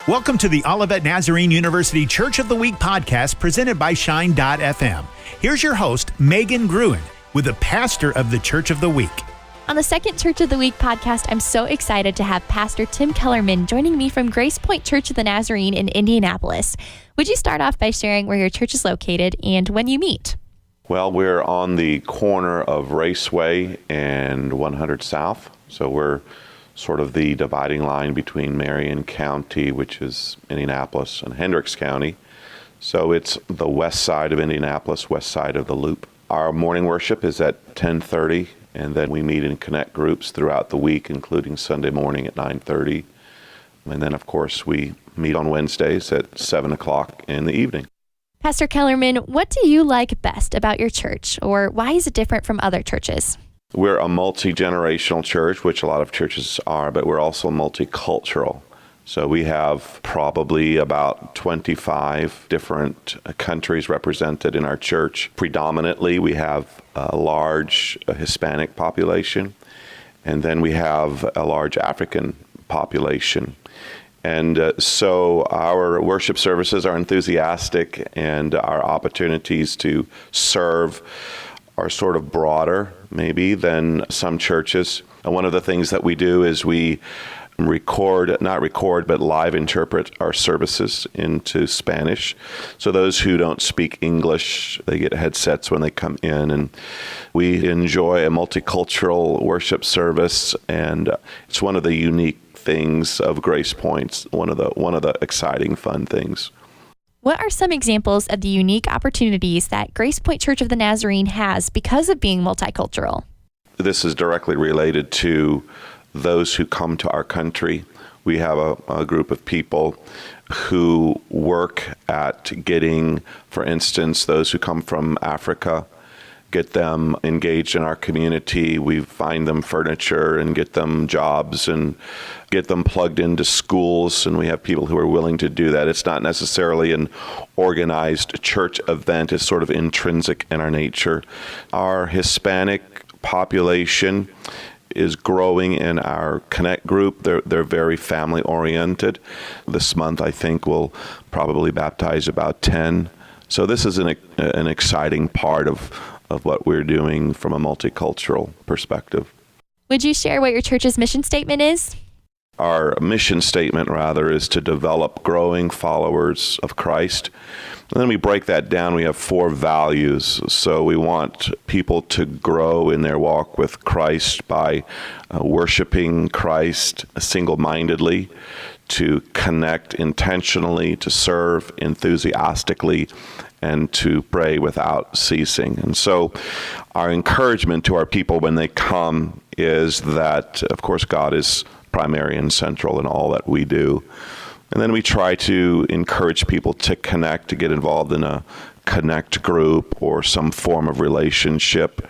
Welcome to the Olivet Nazarene University Church of the Week podcast presented by Shine.fm. Here's your host, Megan Gruen, with the pastor of the Church of the Week. On the second Church of the Week podcast, I'm so excited to have Pastor Tim Kellerman joining me from Pointe Church of the Nazarene in Indianapolis. Would you start off by sharing where your church is located and when you meet? Well, we're on the corner of Raceway and 100 South, so we're sort of the dividing line between Marion County, which is Indianapolis, and Hendricks County. So it's the west side of Indianapolis, west side of the Loop. Our morning worship is at 10:30, and then we meet in connect groups throughout the week, including Sunday morning at 9:30. And then, of course, we meet on Wednesdays at 7 o'clock in the evening. Pastor Kellerman, what do you like best about your church, or why is it different from other churches? We're a multi-generational church, which a lot of churches are, but we're also multicultural. So we have probably about 25 different countries represented in our church. Predominantly, we have a large Hispanic population, and then we have a large African population. And so our worship services are enthusiastic, and our opportunities to serve are sort of broader, maybe, than some churches. And one of the things that we do is we but live interpret our services into Spanish. So those who don't speak English, they get headsets when they come in, and we enjoy a multicultural worship service, and it's one of the unique things of Grace Pointe, one of the exciting, fun things. What are some examples of the unique opportunities that Pointe Church of the Nazarene has because of being multicultural? This is directly related to those who come to our country. We have a group of people who work at getting, for instance, those who come from Africa, get them engaged in our community. We find them furniture and get them jobs and get them plugged into schools, and we have people who are willing to do that. It's not necessarily an organized church event. It's sort of intrinsic in our nature. Our Hispanic population is growing in our Connect group. They're very family-oriented. This month, I think, we'll probably baptize about 10. So this is an exciting part of what we're doing from a multicultural perspective. Would you share what your church's mission statement is? Our mission statement, rather, is to develop growing followers of Christ. And then we break that down. We have 4 values. So we want people to grow in their walk with Christ by worshiping Christ single-mindedly, to connect intentionally, to serve enthusiastically, and to pray without ceasing. And so our encouragement to our people when they come is that, of course, God is primary and central in all that we do. And then we try to encourage people to connect, to get involved in a connect group or some form of relationship.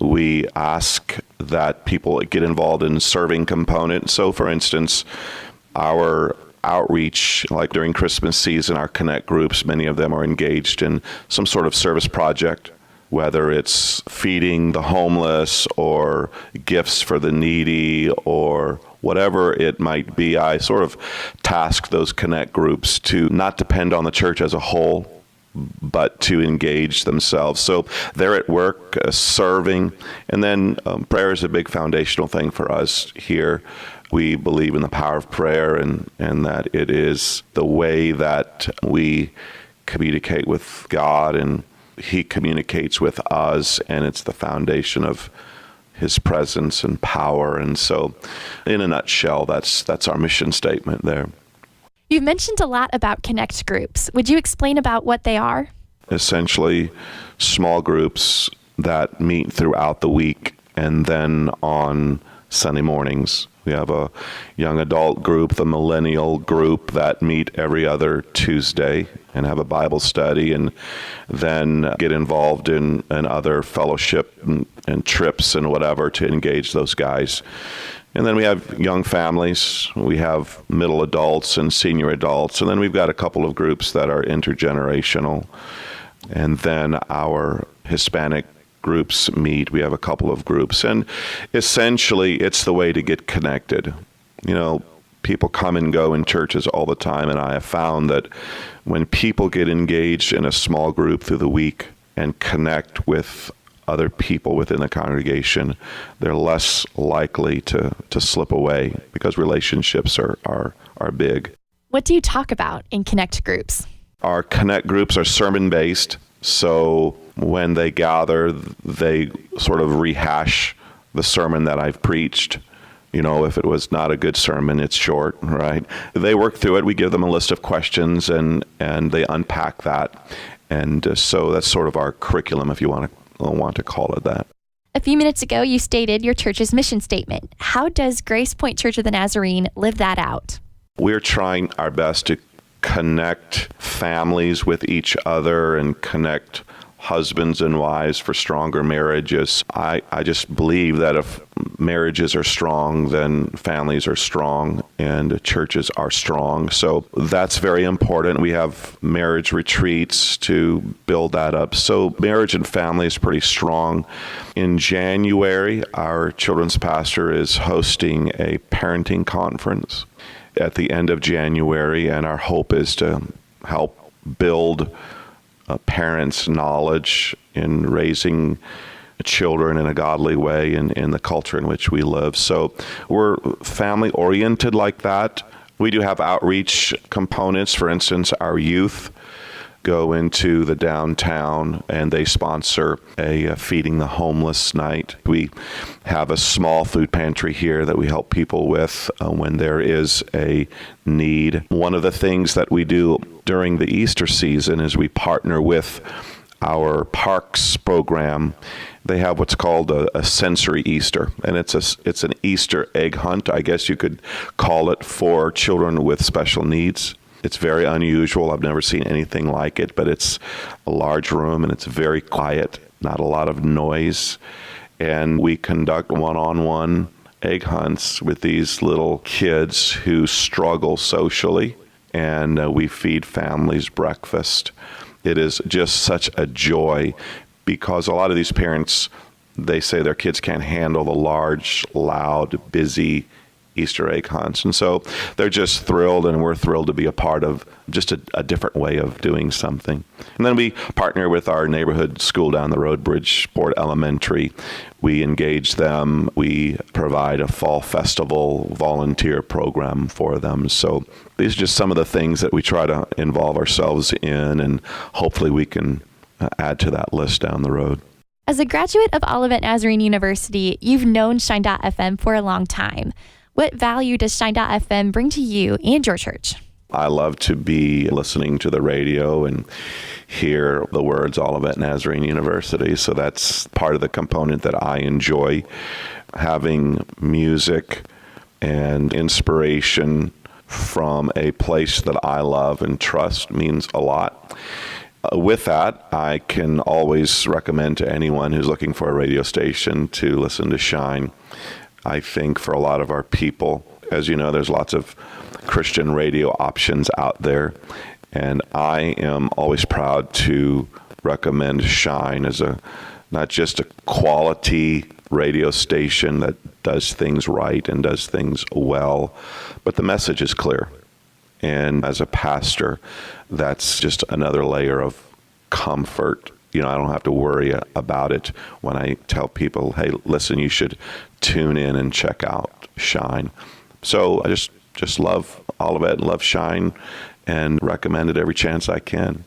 We ask that people get involved in serving components. So, for instance, our outreach, like during Christmas season, our connect groups, many of them are engaged in some sort of service project, whether it's feeding the homeless or gifts for the needy or whatever it might be. I sort of task those connect groups to not depend on the church as a whole, but to engage themselves. So they're at work serving. And then prayer is a big foundational thing for us here. We believe in the power of prayer and that it is the way that we communicate with God and He communicates with us, and it's the foundation of His presence and power. And so in a nutshell, that's our mission statement there. You've mentioned a lot about connect groups. Would you explain about what they are? Essentially, small groups that meet throughout the week, and then on Sunday mornings. We have a young adult group, the millennial group, that meet every other Tuesday and have a Bible study, and then get involved in other fellowship and trips and whatever to engage those guys. And then we have young families, we have middle adults and senior adults, and then we've got a couple of groups that are intergenerational. And then our Hispanic groups meet. We have a couple of groups. And essentially, it's the way to get connected. You know, People come and go in churches all the time, and I have found that when people get engaged in a small group through the week and connect with other people within the congregation, they're less likely to slip away because relationships are big. What do you talk about in Connect groups? Our Connect groups are sermon-based, so when they gather, they sort of rehash the sermon that I've preached. You know, if it was not a good sermon, it's short, right? They work through it. We give them a list of questions, and they unpack that. And so that's sort of our curriculum, if you want to call it that. A few minutes ago, you stated your church's mission statement. How does Grace Pointe Church of the Nazarene live that out? We're trying our best to connect families with each other and connect husbands and wives for stronger marriages. I just believe that if marriages are strong, then families are strong and churches are strong. So that's very important. We have marriage retreats to build that up. So marriage and family is pretty strong. In January, our children's pastor is hosting a parenting conference at the end of January, and our hope is to help build parents' knowledge in raising children in a godly way in the culture in which we live. So we're family-oriented like that. We do have outreach components. For instance, our youth go into the downtown and they sponsor a Feeding the Homeless night. We have a small food pantry here that we help people with when there is a need. One of the things that we do during the Easter season is we partner with our parks program. They have what's called a sensory Easter, and it's an Easter egg hunt, I guess you could call it, for children with special needs. It's very unusual. I've never seen anything like it, but it's a large room and it's very quiet, not a lot of noise. And we conduct one-on-one egg hunts with these little kids who struggle socially, and we feed families breakfast. It is just such a joy because a lot of these parents, they say their kids can't handle the large, loud, busy Easter egg hunts. And so they're just thrilled, and we're thrilled to be a part of just a different way of doing something. And then we partner with our neighborhood school down the road, Bridgeport Elementary. We engage them. We provide a fall festival volunteer program for them. So these are just some of the things that we try to involve ourselves in, and hopefully we can add to that list down the road. As a graduate of Olivet Nazarene University, you've known Shine.fm for a long time. What value does Shine.fm bring to you and your church? I love to be listening to the radio and hear the words Olivet Nazarene University. So that's part of the component that I enjoy. Having music and inspiration from a place that I love and trust means a lot. With that, I can always recommend to anyone who's looking for a radio station to listen to Shine. I think for a lot of our people, as you know, there's lots of Christian radio options out there, and I am always proud to recommend Shine as not just a quality radio station that does things right and does things well, but the message is clear. And as a pastor, that's just another layer of comfort. You know, I don't have to worry about it when I tell people, hey, listen, you should tune in and check out Shine. So I just love Olivet and love Shine and recommend it every chance I can.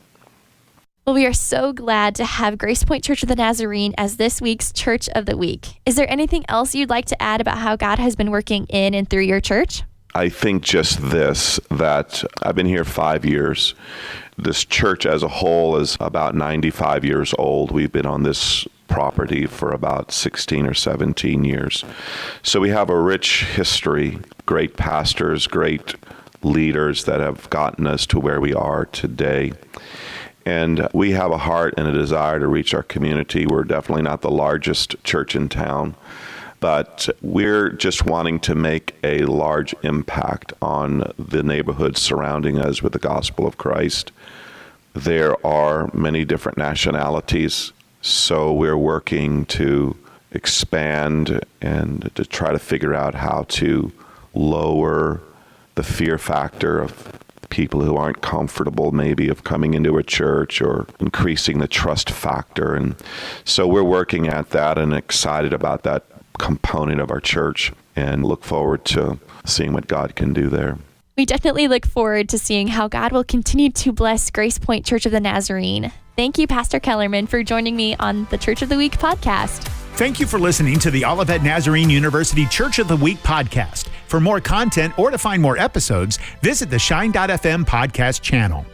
Well, we are so glad to have Grace Pointe Church of the Nazarene as this week's Church of the Week. Is there anything else you'd like to add about how God has been working in and through your church? I think just this, that I've been here 5 years. This church as a whole is about 95 years old. We've been on this property for about 16 or 17 years. So we have a rich history, great pastors, great leaders that have gotten us to where we are today. And we have a heart and a desire to reach our community. We're definitely not the largest church in town, but we're just wanting to make a large impact on the neighborhoods surrounding us with the gospel of Christ. There are many different nationalities, so we're working to expand and to try to figure out how to lower the fear factor of people who aren't comfortable maybe of coming into a church, or increasing the trust factor. And so we're working at that and excited about that component of our church, and look forward to seeing what God can do there. We definitely look forward to seeing how God will continue to bless Grace Pointe Church of the Nazarene. Thank you, Pastor Kellerman, for joining me on the Church of the Week podcast. Thank you for listening to the Olivet Nazarene University Church of the Week podcast. For more content or to find more episodes, visit the Shine.fm podcast channel.